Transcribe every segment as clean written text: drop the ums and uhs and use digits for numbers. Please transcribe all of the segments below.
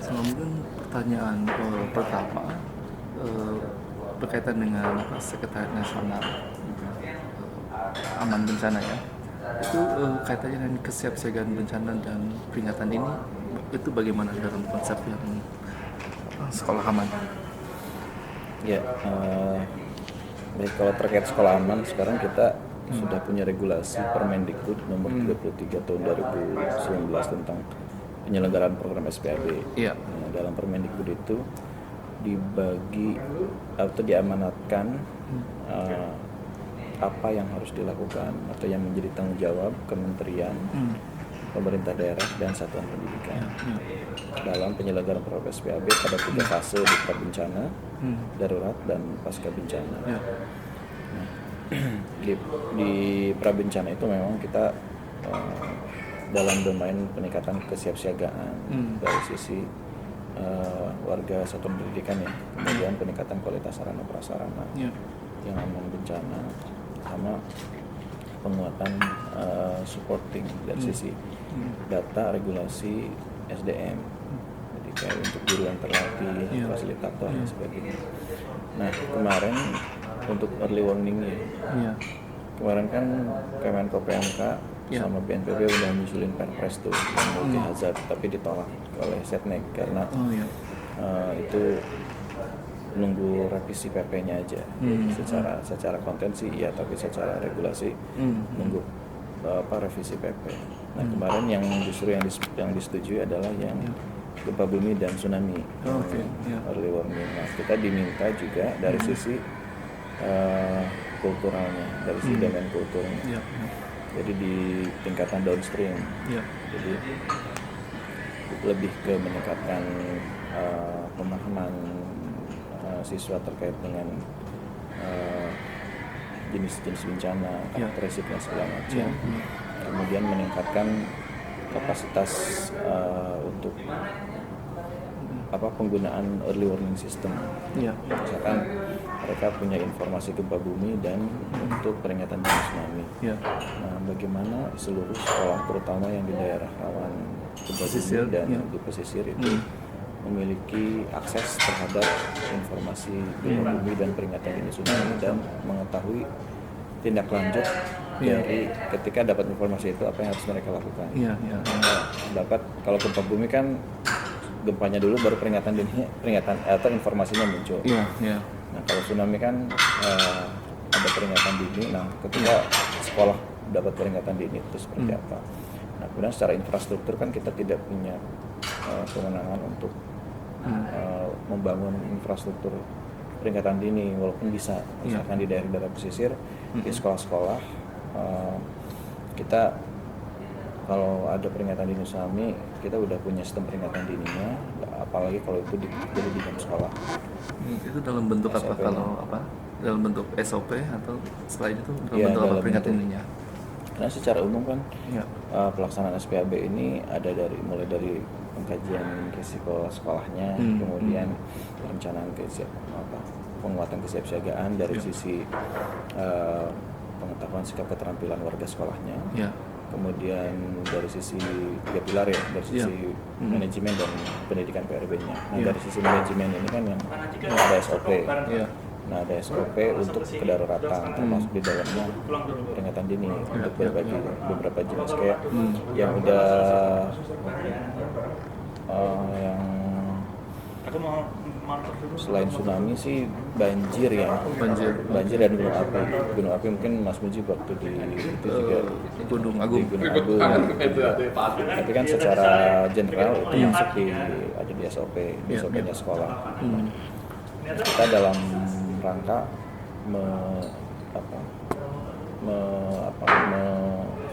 Mungkin pertanyaan pertama eh, berkaitan dengan Sekretariat Nasional Aman Bencana ya. Itu kaitannya dengan kesiapsiagaan bencana dan peringatan ini itu bagaimana dalam konsep yang sekolah aman? Ya, baik, kalau terkait sekolah aman, sekarang kita sudah punya regulasi Permendikbud nomor 33 tahun 2019 tentang penyelenggaraan program SPAB. Iya. Dalam Permendikbud itu dibagi atau diamanatkan apa yang harus dilakukan atau yang menjadi tanggung jawab kementerian, pemerintah daerah dan satuan pendidikan dalam penyelenggaraan program SPAB pada 3 fase di prabencana, darurat dan pasca bencana. Nah, di prabencana itu memang kita dalam domain peningkatan kesiapsiagaan dari sisi warga satuan pendidikan ya, kemudian peningkatan kualitas sarana prasarana yang aman bencana, sama penguatan supporting dari sisi data, regulasi, SDM, jadi kayak untuk guru yang terlatih, fasilitator dan sebagainya. Nah, kemarin untuk early warning kemarin kan Kemenko PMK sama BNPB udah nyusulin perpres tuh yang multi hazard, tapi ditolak oleh Setnek karena itu nunggu revisi PP-nya aja. Secara konten sih iya, tapi secara regulasi nunggu revisi PP. Nah, kemarin yang justru yang disetujui adalah yang gempa bumi dan tsunami, early warning. Nah, kita diminta juga dari sisi kulturalnya, dari sisi domain kulturnya. Jadi di tingkatan downstream. Jadi lebih ke meningkatkan pemahaman siswa terkait dengan jenis-jenis bencana, karakteristik dan segala macam. Kemudian meningkatkan kapasitas untuk penggunaan early warning system. Misalkan mereka punya informasi gempa bumi dan untuk peringatan dini tsunami. Nah, bagaimana seluruh sekolah, terutama yang di daerah rawan gempa bumi dan di pesisir itu memiliki akses terhadap informasi gempa bumi dan peringatan dini tsunami dan mengetahui tindak lanjut dari ketika dapat informasi itu apa yang harus mereka lakukan. Dapat kalau gempa bumi kan gempanya dulu baru peringatan atau informasinya muncul. Nah, kalau tsunami kan ada peringatan dini. Nah, ketika sekolah dapat peringatan dini itu seperti apa? Nah, kemudian secara infrastruktur kan kita tidak punya kewenangan untuk membangun infrastruktur peringatan dini, walaupun bisa misalkan di daerah-daerah pesisir, di sekolah-sekolah kita kalau ada peringatan dini tsunami, kita udah punya sistem peringatan dininya, apalagi kalau itu jadi di dalam sekolah. Itu dalam bentuk SOP apa? Kalau dalam bentuk SOP atau selain itu dalam bentuk apa peringatan dininya? Karena secara umum kan pelaksanaan SPAB ini ada mulai dari pengkajian risiko sekolahnya, kemudian perencanaan penguatan kesiapsiagaan dari sisi pengetahuan sikap keterampilan warga sekolahnya. Kemudian dari sisi 3 pilar ya, dari sisi manajemen dan pendidikan PRB-nya. Nah, dari sisi manajemen ini kan yang ada SOP. Nah, ada SOP untuk kedaruratan, termasuk di dalamnya peringatan dini untuk beberapa jenis kayak yang udah yang selain tsunami sih banjir dan gunung api mungkin Mas Muji waktu di itu juga Gunung Agung. Tapi kan secara general itu masuk ada di SOP, SOP-nya sekolah. Kita dalam rangka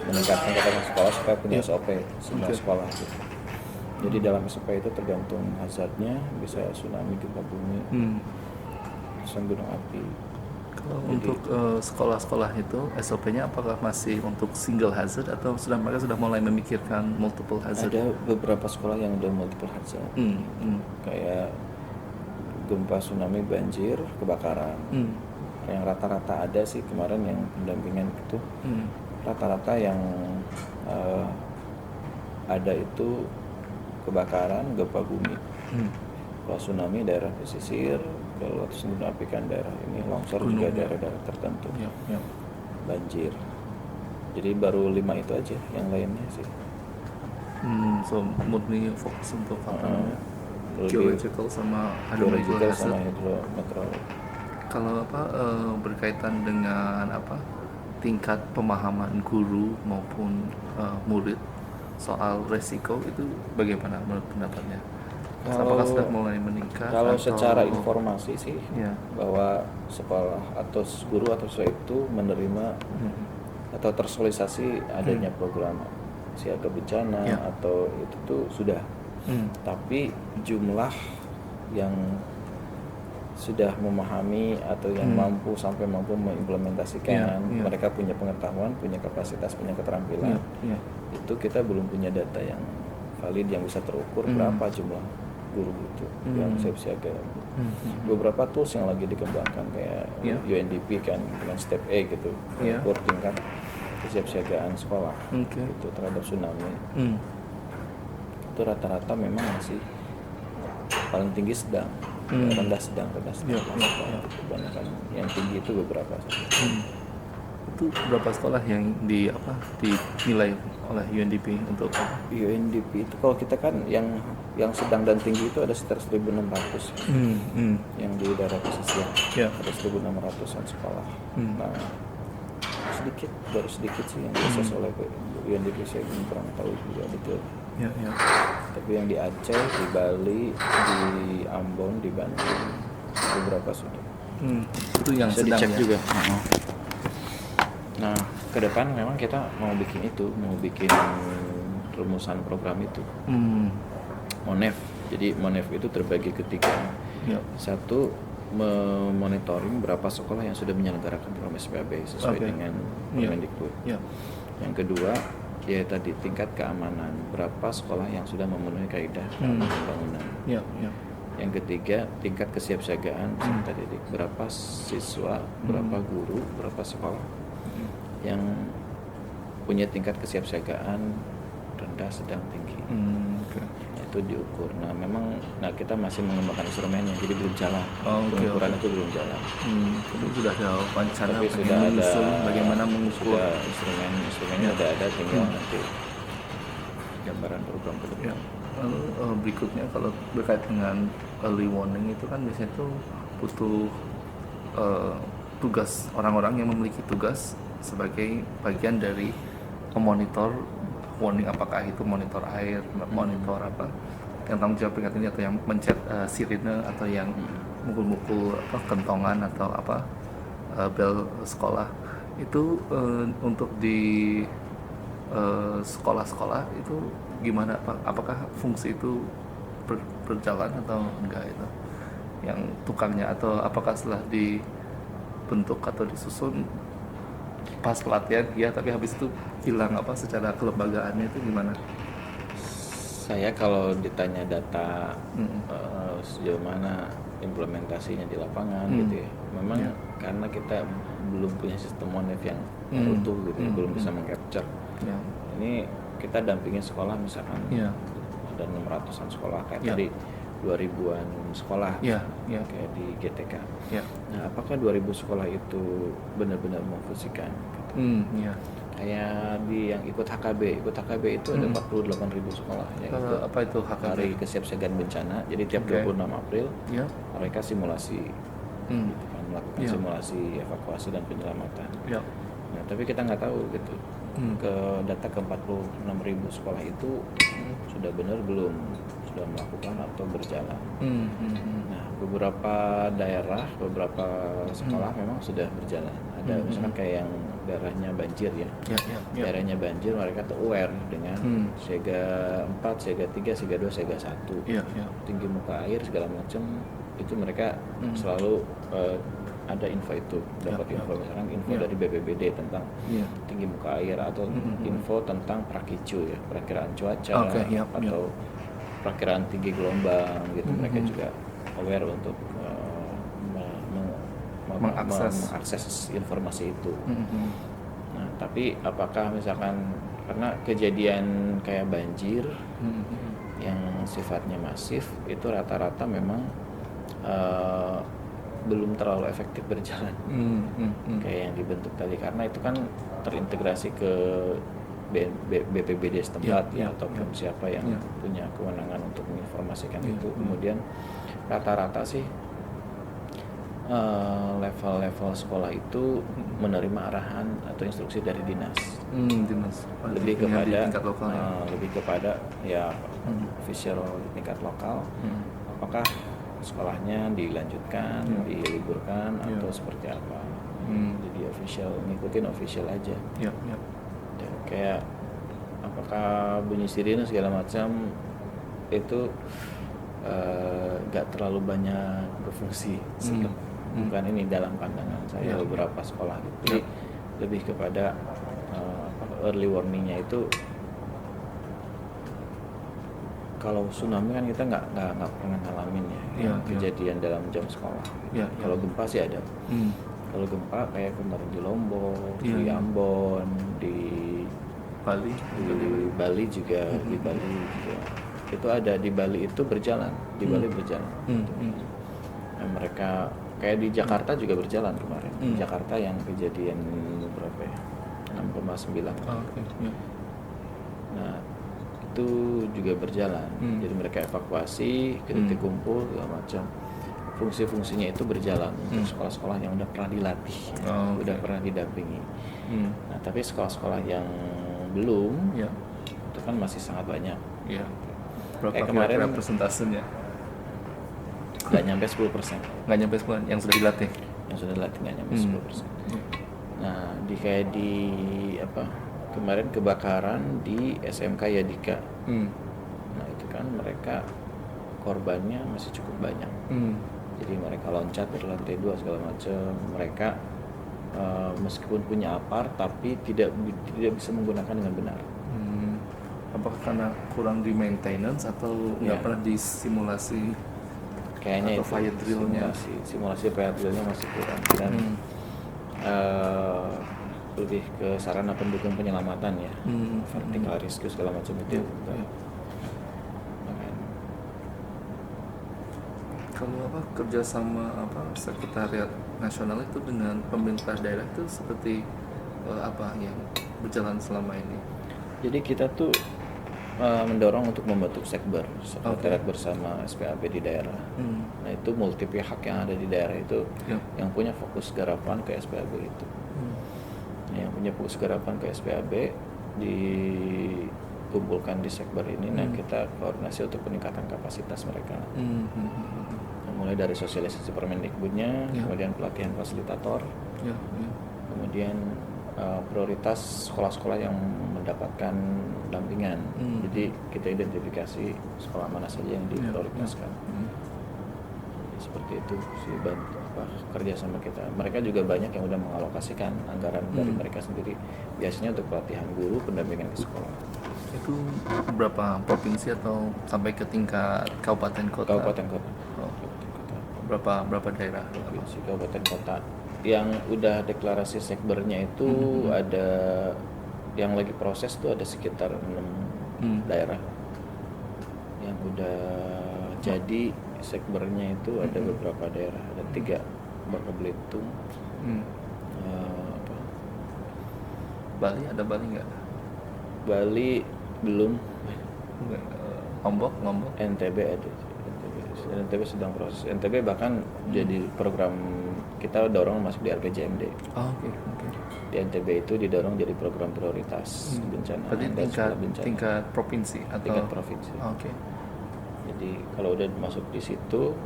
meningkatkan kapasitas sekolah supaya punya SOP semua sekolah gitu. Jadi dalam SOP itu tergantung hazardnya, bisa tsunami, gempa bumi, gunung api. Kalau untuk sekolah-sekolah itu SOP-nya apakah masih untuk single hazard atau mereka sudah mulai memikirkan multiple hazard? Ada beberapa sekolah yang udah multiple hazard, kayak gempa, tsunami, banjir, kebakaran. Yang rata-rata ada sih kemarin yang pendampingan itu, rata-rata yang ada itu kebakaran, gempa bumi. Kalau tsunami daerah pesisir, kalau gunung api kan daerah ini, longsor juga Gunung, ya. daerah-daerah tertentu, Ya, ya. banjir. Jadi baru 5 itu aja, yang lainnya sih. So murni fokus untuk apa namanya? Lebih Geological sama geological hydrometeorology. sama hidrometeorologi. Kalau berkaitan dengan tingkat pemahaman guru maupun murid soal resiko itu bagaimana menurut pendapatnya? Apakah sudah mulai meningkat? Kalau atau- secara informasi sih, Ya. bahwa sekolah atau guru atau siswa itu menerima atau tersosialisasi adanya program siaga bencana Ya. atau itu tuh sudah. Tapi jumlah yang sudah memahami atau yang sampai mampu mengimplementasikan, Ya. mereka punya pengetahuan, punya kapasitas, punya keterampilan, Ya. itu kita belum punya data yang valid yang bisa terukur berapa jumlah guru itu yang siap-siaga. Beberapa tools yang lagi dikembangkan kayak Ya. UNDP kan dengan step A gitu, Ya. mengukur tingkat kesiapsiagaan sekolah Oke. itu terhadap tsunami. Itu rata-rata memang masih paling tinggi sedang, rendah sedang. Ya. Kebanyakan yang tinggi itu beberapa saja. Itu berapa sekolah yang dinilai oleh UNDP untuk apa? UNDP itu kalau kita kan yang sedang dan tinggi itu ada sekitar 1.600 yang di daerah pesisir, Ya. ada 1.600-an sekolah. Nah, baru sedikit sih yang diakses oleh UNDP, saya kurang tahu juga detail. Ya. Tapi yang di Aceh, di Bali, di Ambon, di Bandung beberapa sudah. Itu yang Bisa sedang dicek ya? juga. Nah, ke depan memang kita mau bikin rumusan program itu. Monef. Jadi Monef itu terbagi ke 3. Ya. Satu, memonitoring berapa sekolah yang sudah menyelenggarakan program SPAB sesuai dengan Permendikbud. Ya. Yang kedua, ya tadi tingkat keamanan, berapa sekolah yang sudah memenuhi kaidah keamanan bangunan. Ya. Yang ketiga, tingkat kesiapsiagaan, tadi berapa siswa, berapa guru, berapa sekolah yang punya tingkat kesiapsiagaan rendah, sedang, tinggi. Itu diukur. Nah, memang kita masih mengembangkan instrumennya, jadi belum jalan. Pengukuran itu belum jalan. Itu sudah ada wacana Tapi pengen sudah ada menyusun bagaimana mengukur. sudah instrumennya udah ada, tinggal nanti gambaran program ke depan. Ya. Lalu berikutnya kalau berkait dengan early warning itu kan biasanya itu butuh tugas orang-orang yang memiliki tugas sebagai bagian dari memonitor warning, apakah itu monitor air, monitor apa yang tanggung jawab peringatan ini, atau yang mencet sirine, atau yang mukul-mukul kentongan atau bel sekolah itu untuk di sekolah-sekolah itu gimana Pak? Apakah fungsi itu berjalan atau enggak itu? Yang tukangnya, atau apakah setelah dibentuk atau disusun pas pelatihan ya, tapi habis itu hilang secara kelembagaannya itu gimana? Saya kalau ditanya data sejauh mana implementasinya di lapangan gitu ya, memang karena kita belum punya sistem Monef yang utuh gitu, belum bisa mengcapture. Ini kita dampingin sekolah misalkan ada 600-an sekolah kayak tadi 2000-an sekolah kayak di GTK. Nah, apakah 2000 sekolah itu benar-benar memfungsikan? Gitu. Kayak di yang ikut HKB itu ada 48.000 sekolah yang ikut apa itu HKB? Hari Kesiapsiagaan Bencana. Jadi tiap 26 April mereka simulasi, gitu kan, melakukan simulasi evakuasi dan penyelamatan. Nah, tapi kita nggak tahu gitu ke data ke 46.000 sekolah itu sudah benar belum, sudah melakukan atau berjalan. Nah, beberapa daerah, beberapa sekolah memang sudah berjalan. Ada misalkan kayak yang daerahnya banjir ya. Daerahnya banjir, mereka tuh aware dengan siaga 4, siaga 3, siaga 2, siaga 1. Tinggi muka air segala macam itu mereka selalu ada info itu, dapat info misalkan info dari BPBD tentang tinggi muka air, atau info tentang prakicu ya, perakiraan cuaca, atau perakiraan tinggi gelombang gitu. Mereka juga aware untuk mengakses informasi itu. Nah, tapi apakah misalkan karena kejadian kayak banjir yang sifatnya masif itu rata-rata memang belum terlalu efektif berjalan. Kayak yang dibentuk tadi, karena itu kan terintegrasi ke BPBD setempat ataupun siapa yang punya kewenangan untuk menginformasikan itu. Kemudian rata-rata sih level-level sekolah itu menerima arahan atau instruksi dari dinas. Dinas. Lebih Di kepada tingkat lokal ya. lebih kepada ya official di tingkat lokal. Apakah sekolahnya dilanjutkan, diliburkan atau seperti apa? Jadi official, ngikutin official aja. Dan kayak apakah bunyi sirine segala macam itu gak terlalu banyak berfungsi. Bukan ini dalam pandangan saya beberapa sekolah. Jadi lebih kepada early warningnya itu. Kalau tsunami kan kita nggak pernah ngalamin kejadian dalam jam sekolah. Kalau gempa sih ada. Kalau gempa kayak kemarin di Lombok, di Ambon, di Bali juga, di Bali juga. Itu ada di Bali itu berjalan, Nah, mereka kayak di Jakarta juga berjalan kemarin. Di Jakarta yang kejadian berapa ya? 6,9. Nah, itu juga berjalan. Jadi mereka evakuasi, titik kumpul segala macam. Fungsi-fungsinya itu berjalan untuk sekolah-sekolah yang udah pernah dilatih, udah pernah didampingi. Nah, tapi sekolah-sekolah yang belum, itu kan masih sangat banyak. Berapa kemarin persentasenya? Nggak nyampe 10%. Nggak nyampe 10% yang sudah dilatih? Yang sudah dilatih nggak nyampe 10%. Nah, kayak di kemarin kebakaran di SMK Yadika. Nah, itu kan mereka korbannya masih cukup banyak. Jadi mereka loncat dari lantai 2 segala macam. Mereka meskipun punya apar tapi tidak bisa menggunakan dengan benar. Apakah karena kurang di maintenance atau nggak pernah disimulasi? Kayaknya atau itu fire drill-nya? simulasi fire drill-nya masih kurang. Dan lebih ke sarana pendukung penyelamatan ya, vertical rescue segala macam itu. Kalau kerjasama sekretariat nasional itu dengan pemerintah daerah itu seperti apa yang berjalan selama ini? Jadi kita tuh mendorong untuk membentuk sekretariat bersama SPAB di daerah. Nah, itu multi pihak yang ada di daerah itu yang punya fokus garapan ke SPAB itu. Yang punya fokus garapan ke SPAB dikumpulkan di sekber ini. Nah, kita koordinasi untuk peningkatan kapasitas mereka. Mulai dari sosialisasi Permendikbudnya, kemudian pelatihan fasilitator, kemudian prioritas sekolah-sekolah yang mendapatkan dampingan. Jadi kita identifikasi sekolah mana saja yang diprioritaskan. Seperti itu sih kerja sama kita. Mereka juga banyak yang udah mengalokasikan anggaran dari mereka sendiri, biasanya untuk pelatihan guru, pendampingan ke sekolah. Itu berapa provinsi atau sampai ke tingkat kabupaten kota? Kabupaten kota. Berapa daerah? Provinsi, kabupaten kota. Yang udah deklarasi sekbernya itu ada yang lagi proses tuh ada sekitar 6 daerah yang udah jadi sekbernya itu. Ada beberapa daerah, ada 3, Bangka Belitung, Bali ada nggak? Bali belum. Lombok NTB ada. NTB sedang proses. NTB bahkan jadi program kita dorong masuk di RPJMD. Oke. Di NTB itu didorong jadi program prioritas bencana. Berarti tingkat provinsi atau tingkat provinsi. Oke. Jadi kalau udah masuk di situ,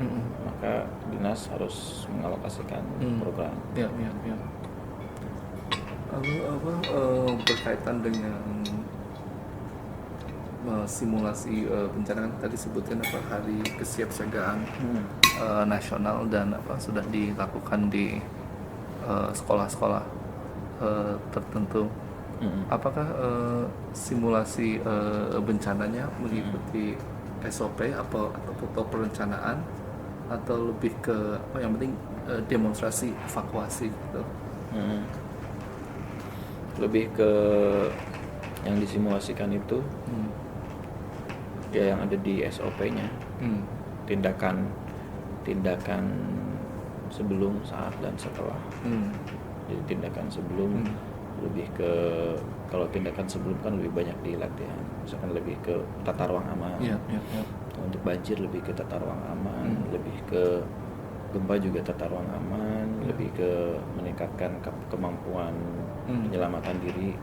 maka dinas harus mengalokasikan program. Lalu berkaitan dengan simulasi bencana, kan tadi sebutkan hari kesiapsiagaan nasional dan sudah dilakukan di sekolah-sekolah tertentu. Apakah simulasi bencananya mengikuti SOP atau perencanaan, atau lebih ke yang penting demonstrasi evakuasi gitu? Lebih ke yang disimulasikan itu Ya yang ada di SOP-nya, tindakan sebelum, saat, dan setelah. Jadi tindakan sebelum lebih ke, kalau tindakan sebelum kan lebih banyak di latihan, misalkan lebih ke tata ruang aman. Untuk banjir lebih ke tata ruang aman, lebih ke gempa juga tata ruang aman, lebih ke meningkatkan kemampuan penyelamatan diri.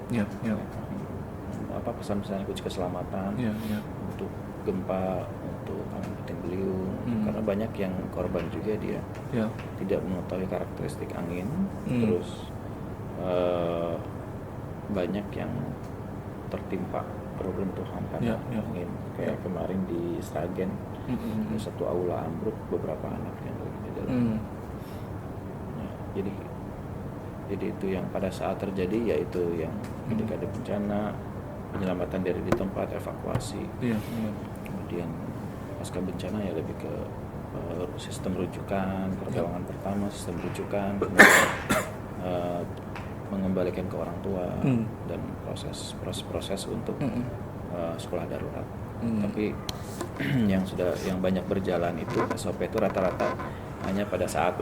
Apa pesan-pesan kunci keselamatan untuk gempa, untuk angin puting beliung, karena banyak yang korban juga dia tidak mengetahui karakteristik angin, terus banyak yang tertimpa beruntuhan karena angin, kayak kemarin di Sragen, ada satu aula ambruk, beberapa anak yang lagi di dalam. Jadi itu yang pada saat terjadi, yaitu yang ketika ada bencana, penyelamatan dari di tempat, evakuasi. Kemudian pasca bencana ya lebih ke sistem rujukan, pertolongan pertama, sistem rujukan, kemudian mengembalikan ke orang tua dan proses untuk sekolah darurat. Tapi yang banyak berjalan itu SOP itu rata-rata hanya pada saat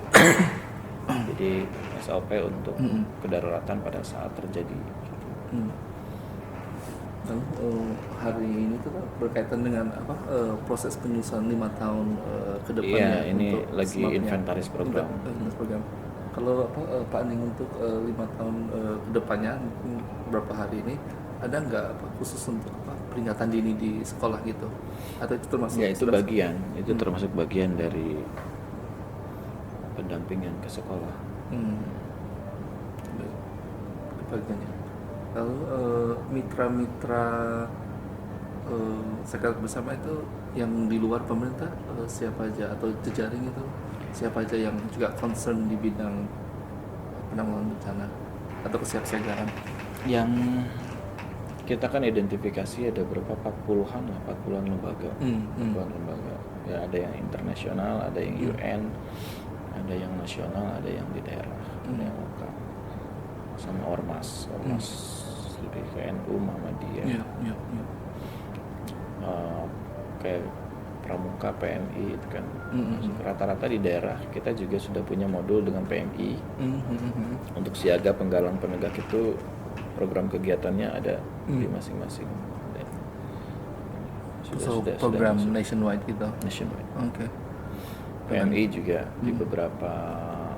jadi SOP untuk kedaruratan pada saat terjadi. Lalu hari ini tuh berkaitan dengan proses penyusunan 5 tahun ke depannya. Iya, ini untuk lagi inventaris program. Kalau planning untuk 5 tahun ke depannya, berapa hari ini, ada nggak khusus untuk peringatan dini di sekolah gitu? Atau itu termasuk? Ya, itu bagian, itu termasuk bagian dari pendampingan ke sekolah. Bagiannya. Lalu mitra-mitra sekolah bersama itu yang di luar pemerintah siapa aja, atau jejaring itu siapa aja yang juga concern di bidang penanggulangan bencana atau kesiapsiagaan? Yang kita kan identifikasi ada berapa, 40-an lembaga. 40-an lembaga. Ya, ada yang internasional, ada yang UN, ada yang nasional, ada yang di daerah, ada yang lokal. Sama ormas lebih ke NU, Muhammadiyah. Kayak Pramuka, PMI itu kan. Rata-rata di daerah kita juga sudah punya modul dengan PMI. Untuk siaga, penggalang, penegak itu program kegiatannya ada di masing-masing. Program sudah nationwide gitu. Nationwide. Oke. PMI juga di beberapa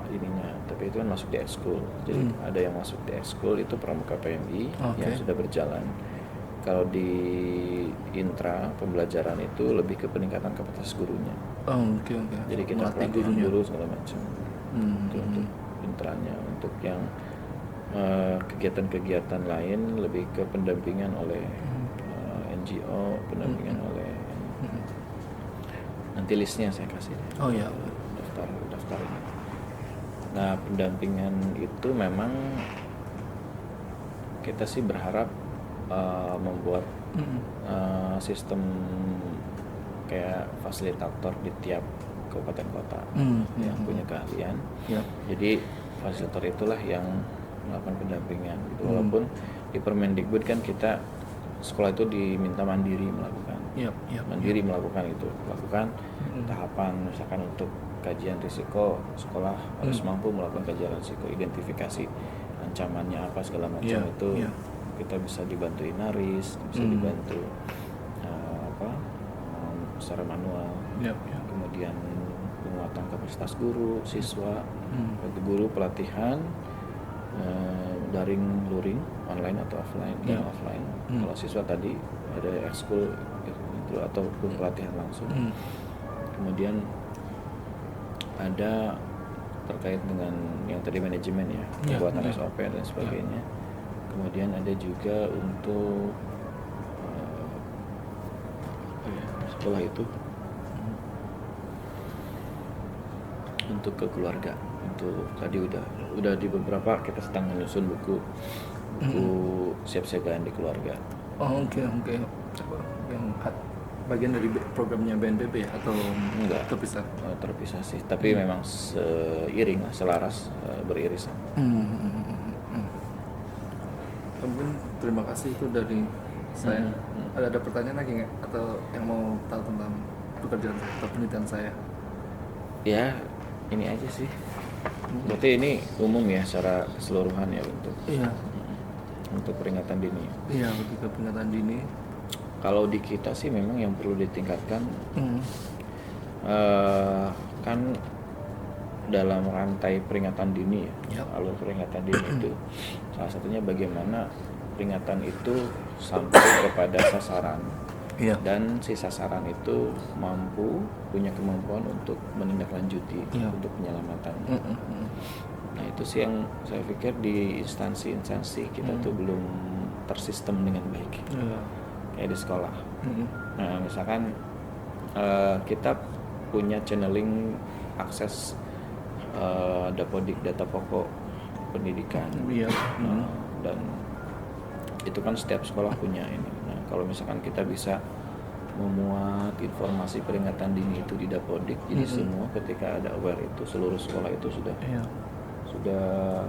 ininya, tapi itu kan masuk di ekskul. Jadi ada yang masuk di ekskul itu Pramuka PMI yang sudah berjalan. Kalau di intra pembelajaran itu lebih ke peningkatan kapasitas gurunya. Jadi kita pelatihan guru segala macam. Itu untuk intranya. Untuk yang kegiatan-kegiatan lain lebih ke pendampingan oleh NGO, pendampingan oleh nanti listnya saya kasih. Daftar ini. Nah, pendampingan itu memang kita sih berharap membuat sistem kayak fasilitator di tiap kabupaten kota yang punya keahlian. Jadi fasilitator itulah yang melakukan pendampingan gitu. Walaupun di Permendikbud kan kita sekolah itu diminta mandiri melakukan melakukan tahapan, misalkan untuk kajian risiko, sekolah harus mampu melakukan kajian risiko, identifikasi ancamannya apa segala macam. Itu kita bisa dibantu Inaris, bisa dibantu secara manual. Kemudian penguatan kapasitas guru, siswa, bagi guru pelatihan daring, luring, online atau offline. Offline. Kalau siswa tadi ada ekskul itu atau pelatihan langsung. Kemudian ada terkait dengan yang tadi manajemen ya, pembuatan SOP dan sebagainya. Kemudian ada juga untuk sekolah itu untuk ke keluarga. Untuk tadi udah di beberapa kita sedang menyusun buku siapsiagaan di keluarga. Oke. Yang bagian dari programnya BNPB ya, atau enggak terpisah? Terpisah sih, tapi memang seiring, selaras, beririsan. Mungkin terima kasih itu dari saya. Ada pertanyaan lagi nggak atau yang mau tahu tentang pekerjaan saya atau penelitian saya? Ya, ini aja sih. Berarti ini umum ya secara keseluruhan ya Iya. untuk peringatan dini. Iya, lebih ke peringatan dini. Kalau di kita sih memang yang perlu ditingkatkan kan dalam rantai peringatan dini ya, Yap. alur peringatan dini itu salah satunya bagaimana peringatan itu sampai kepada sasaran. Iya. Dan si sasaran itu punya kemampuan untuk menindaklanjuti untuk penyelamatan. Nah itu sih yang saya pikir di instansi-instansi kita tuh belum tersistem dengan baik, kayak di sekolah. Nah misalkan kita punya channeling akses dapodik, data pokok pendidikan, dan itu kan setiap sekolah punya ini. Nah, kalau misalkan kita bisa memuat informasi peringatan dini itu di dapodik, jadi semua ketika ada aware itu seluruh sekolah itu sudah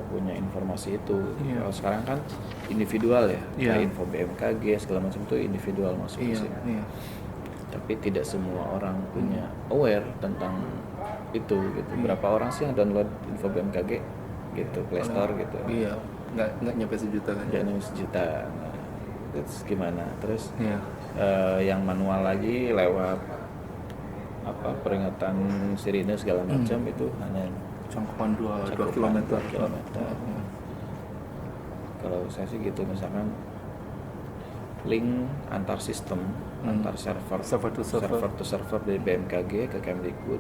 punya informasi itu. Kalau sekarang kan individual ya, kayak info BMKG segala macam itu individual masuk ke sini. Tapi tidak semua orang punya aware tentang itu gitu. Berapa orang sih yang download info BMKG gitu, Play Store gitu? Iya, nggak nyampe sejuta kan? Nggak nyampe sejuta. Nah, terus gimana? Terus yang manual lagi lewat peringatan sirine segala macam itu hanya cangkupan 2 kilometer. Kalau saya sih gitu, misalkan link antar sistem, antar server to server dari BMKG ke Kemdikbud,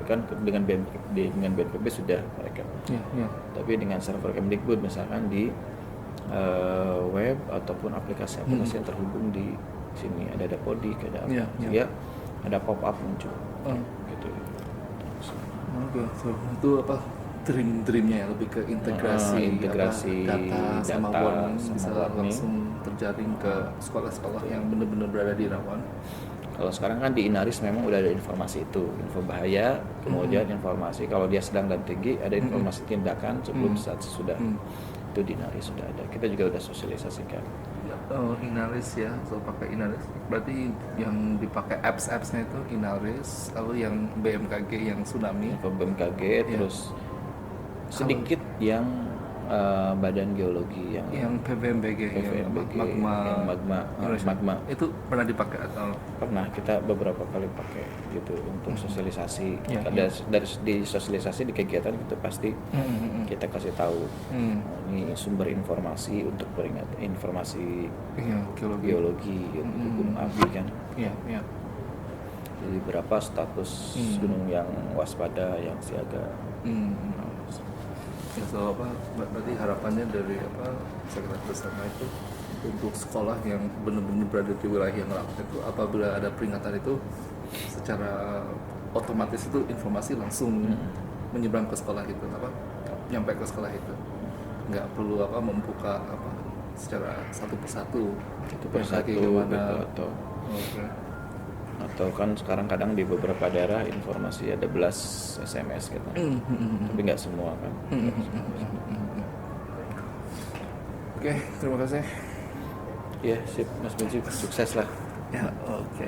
kan dengan BNPB sudah mereka. Tapi dengan server Kemdikbud misalkan di web ataupun aplikasi yang terhubung di sini ada Dapodik, ada apa, ada pop up muncul, gitu. Oke, so itu apa dreamnya ya, lebih ke integrasi data sama warning bisa langsung terjaring ke sekolah-sekolah yang benar-benar berada di rawan. Kalau sekarang kan di Inaris memang udah ada informasi itu, info bahaya, kemudian informasi kalau dia sedang dan tinggi, ada informasi tindakan sebelum saat sesudah. Itu di Inaris sudah ada. Kita juga udah sosialisasikan. Oh, Inaris ya, so pakai Inaris. Berarti yang dipakai apps-nya itu Inaris, lalu yang BMKG yang tsunami. Info BMKG, terus sedikit yang badan geologi yang PVMBG, magma itu pernah dipakai atau pernah kita beberapa kali pakai gitu untuk sosialisasi. Dari di sosialisasi di kegiatan kita pasti kita kasih tahu ini sumber informasi untuk peringatan informasi geologi gitu, gunung api kan. Jadi berapa status gunung yang waspada, yang siaga. Ya, so berarti harapannya dari Sekretaris Bersama itu untuk sekolah yang benar-benar berada di wilayah yang rawan itu, apabila ada peringatan itu secara otomatis itu informasi langsung menyeberang ke sekolah itu, nyampe ke sekolah itu, nggak perlu membuka secara satu persatu gimana gitu, atau kan sekarang kadang di beberapa daerah informasi ada belas SMS gitu, tapi nggak semua kan. Oke, terima kasih. Ya, sip Mas Benji, sukses lah. Ya, oke.